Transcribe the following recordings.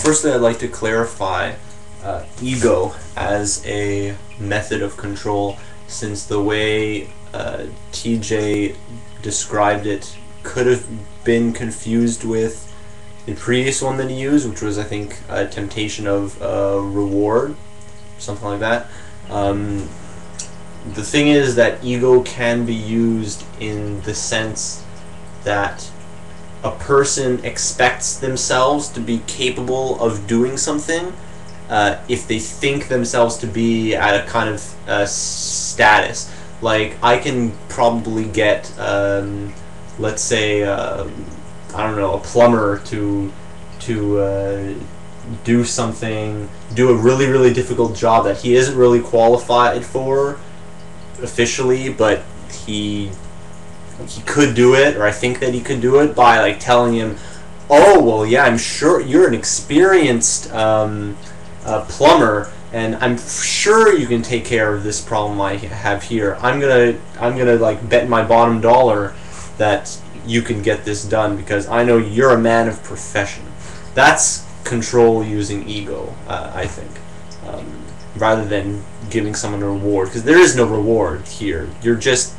firstly, I'd like to clarify ego as a method of control, since the way TJ described it could have been confused with the previous one that he used, which was, I think, a temptation of reward, something like that. The thing is that ego can be used in the sense that a person expects themselves to be capable of doing something if they think themselves to be at a kind of status. Like, I can probably get, let's say, I don't know, a plumber to do something, do a really, really difficult job that he isn't really qualified for officially, but he could do it, or I think that he could do it, by like telling him, oh, well, yeah, I'm sure you're an experienced plumber, and I'm sure you can take care of this problem I have here. I'm gonna like bet my bottom dollar that you can get this done because I know you're a man of profession. That's control using ego, I think, rather than giving someone a reward, because there is no reward here. You're just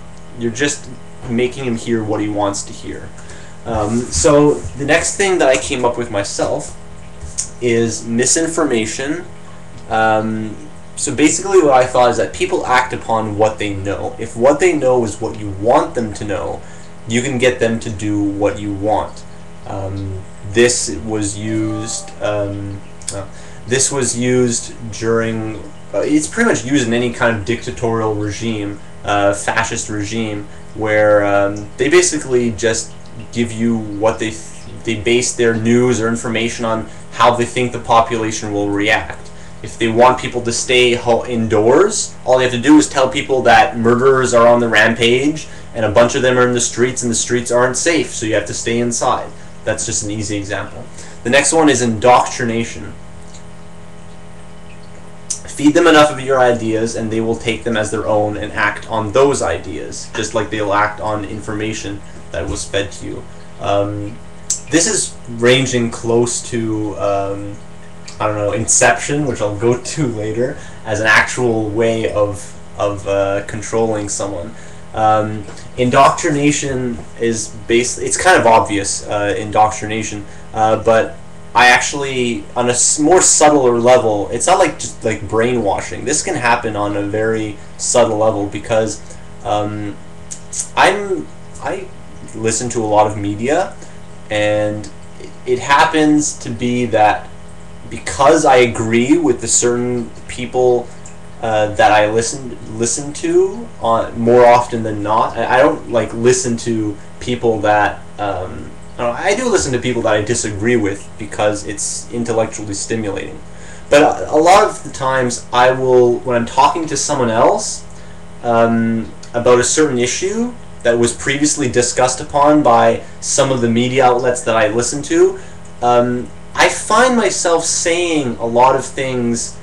making him hear what he wants to hear. So the next thing that I came up with myself is misinformation. So basically what I thought is that people act upon what they know. If what they know is what you want them to know, you can get them to do what you want. This was used during it's pretty much used in any kind of dictatorial regime, fascist regime, where they basically just give you what they base their news or information on how they think the population will react. If they want people to stay indoors, all they have to do is tell people that murderers are on the rampage and a bunch of them are in the streets and the streets aren't safe, so you have to stay inside. That's just an easy example. The next one is indoctrination. Feed them enough of your ideas and they will take them as their own and act on those ideas, just like they'll act on information that was fed to you. This is ranging close to, I don't know, Inception, which I'll go to later, as an actual way of controlling someone. Indoctrination is it's kind of obvious, indoctrination, but I actually, on a more subtler level, it's not like just like brainwashing. This can happen on a very subtle level because I listen to a lot of media, and it happens to be that because I agree with the certain people that I listen to more often than not. I don't like listen to people that I do listen to people that I disagree with because it's intellectually stimulating. But a lot of the times I will, when I'm talking to someone else about a certain issue that was previously discussed upon by some of the media outlets that I listen to, I find myself saying a lot of things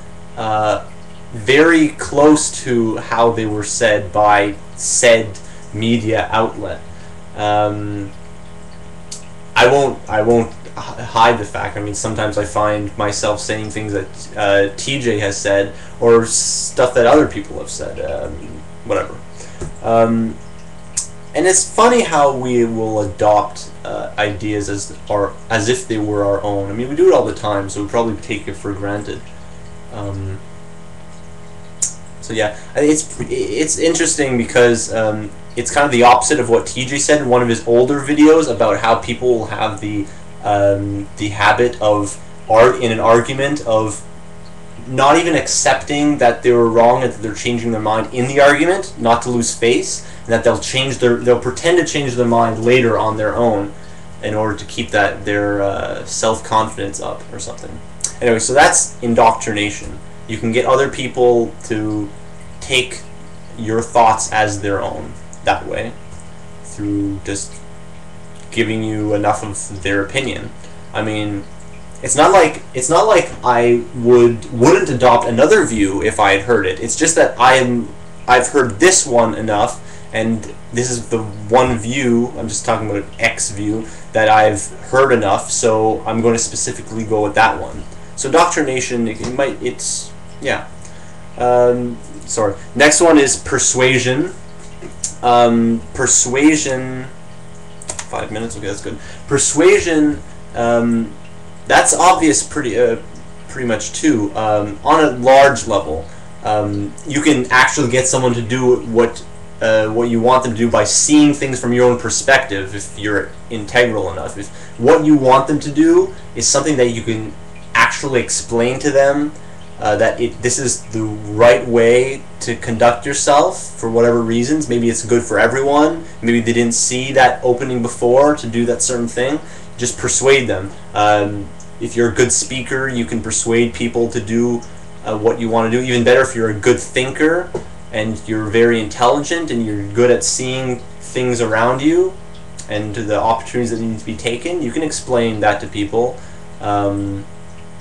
very close to how they were said by said media outlet. I won't hide the fact. I mean, sometimes I find myself saying things that TJ has said, or stuff that other people have said, whatever. And it's funny how we will adopt ideas as if they were our own. I mean, we do it all the time, so we probably take it for granted. So yeah, it's interesting because it's kind of the opposite of what TJ said in one of his older videos about how people will have the habit of in an argument of not even accepting that they were wrong and that they're changing their mind in the argument, not to lose face, and that they'll pretend to change their mind later on their own in order to keep their self-confidence up or something. Anyway, so that's indoctrination. You can get other people to take your thoughts as their own that way, through just giving you enough of their opinion. I mean, it's not like I wouldn't adopt another view if I had heard it. It's just that I've heard this one enough, And this is the one view, I'm just talking about an X view, that I've heard enough, so I'm going to specifically go with that one. So indoctrination, sorry. Next one is persuasion. Persuasion, 5 minutes, okay, that's good. Persuasion, that's obvious pretty much too. On a large level, you can actually get someone to do what you want them to do by seeing things from your own perspective, if you're integral enough. If what you want them to do is something that you can actually explain to them, that this is the right way to conduct yourself for whatever reasons. Maybe it's good for everyone. Maybe they didn't see that opening before to do that certain thing. Just persuade them. If you're a good speaker, you can persuade people to do what you want to do. Even better if you're a good thinker and you're very intelligent and you're good at seeing things around you and the opportunities that need to be taken, you can explain that to people.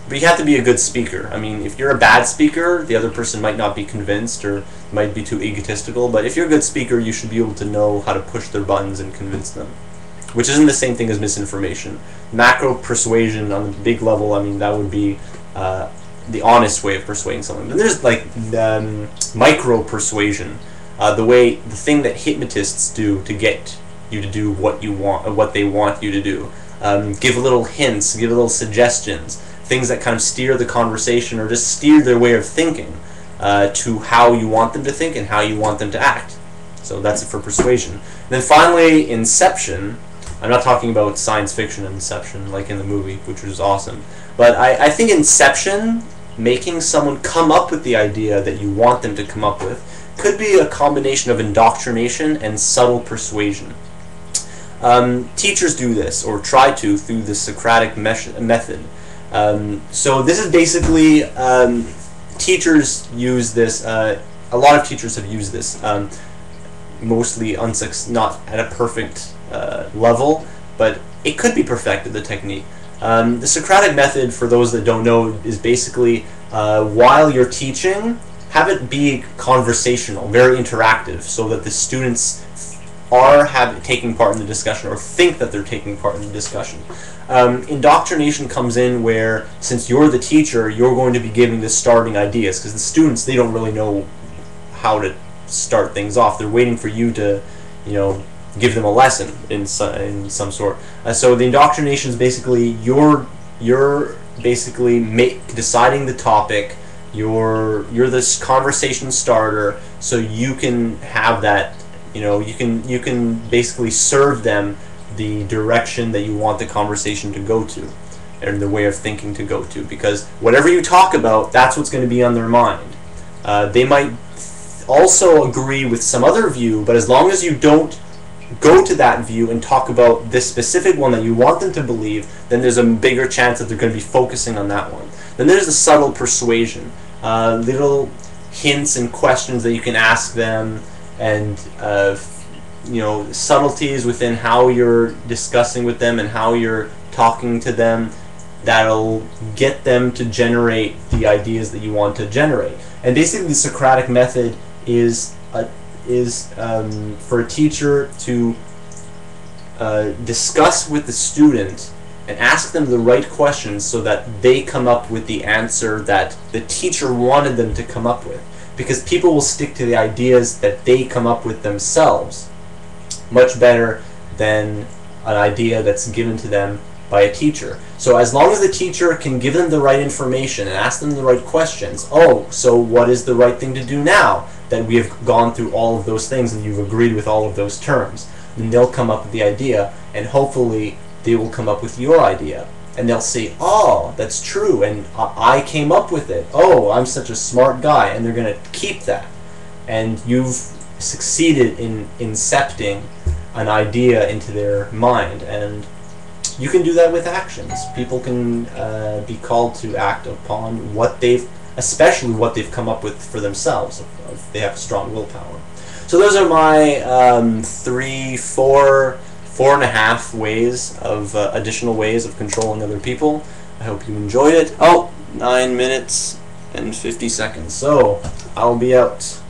But you have to be a good speaker. I mean, if you're a bad speaker, the other person might not be convinced or might be too egotistical, but if you're a good speaker, you should be able to know how to push their buttons and convince them. Which isn't the same thing as misinformation. Macro persuasion on the big level, I mean, that would be the honest way of persuading someone. Then there's like micro persuasion, the thing that hypnotists do to get you to do what you want, or what they want you to do. Give little hints, give little suggestions, things that kind of steer the conversation or just steer their way of thinking to how you want them to think and how you want them to act. So that's it for persuasion. And then finally, Inception. I'm not talking about science fiction Inception, like in the movie, which was awesome. But I think Inception, making someone come up with the idea that you want them to come up with, could be a combination of indoctrination and subtle persuasion. Teachers do this, or try to, through the Socratic method. So this is basically, teachers use this, a lot of teachers have used this, mostly not at a perfect level, but it could be perfected, the technique. The Socratic method, for those that don't know, is basically while you're teaching, have it be conversational, very interactive, so that the students are taking part in the discussion or think that they're taking part in the discussion. Indoctrination comes in where, since you're the teacher, you're going to be giving the starting ideas, because the students, they don't really know how to start things off. They're waiting for you to, give them a lesson in some sort. So the indoctrination is basically you're basically deciding the topic. You're this conversation starter, so you can have that. You can basically serve them the direction that you want the conversation to go to, and the way of thinking to go to. Because whatever you talk about, that's what's going to be on their mind. They might also agree with some other view, but as long as you don't go to that view and talk about this specific one that you want them to believe, then there's a bigger chance that they're going to be focusing on that one. Then there's the subtle persuasion, little hints and questions that you can ask them, and subtleties within how you're discussing with them and how you're talking to them that'll get them to generate the ideas that you want to generate. And basically the Socratic method is for a teacher to discuss with the student and ask them the right questions so that they come up with the answer that the teacher wanted them to come up with. Because people will stick to the ideas that they come up with themselves much better than an idea that's given to them by a teacher. So as long as the teacher can give them the right information and ask them the right questions, so what is the right thing to do now that we have gone through all of those things and you've agreed with all of those terms, then they'll come up with the idea, and hopefully they will come up with your idea. And they'll say, oh, that's true, and I came up with it. Oh, I'm such a smart guy, and they're going to keep that. And you've succeeded in incepting an idea into their mind, and you can do that with actions. People can be called to act upon especially what they've come up with for themselves, if they have strong willpower. So those are my 4.5 ways of additional ways of controlling other people. I hope you enjoyed it. 9 minutes and 50 seconds. So I'll be out.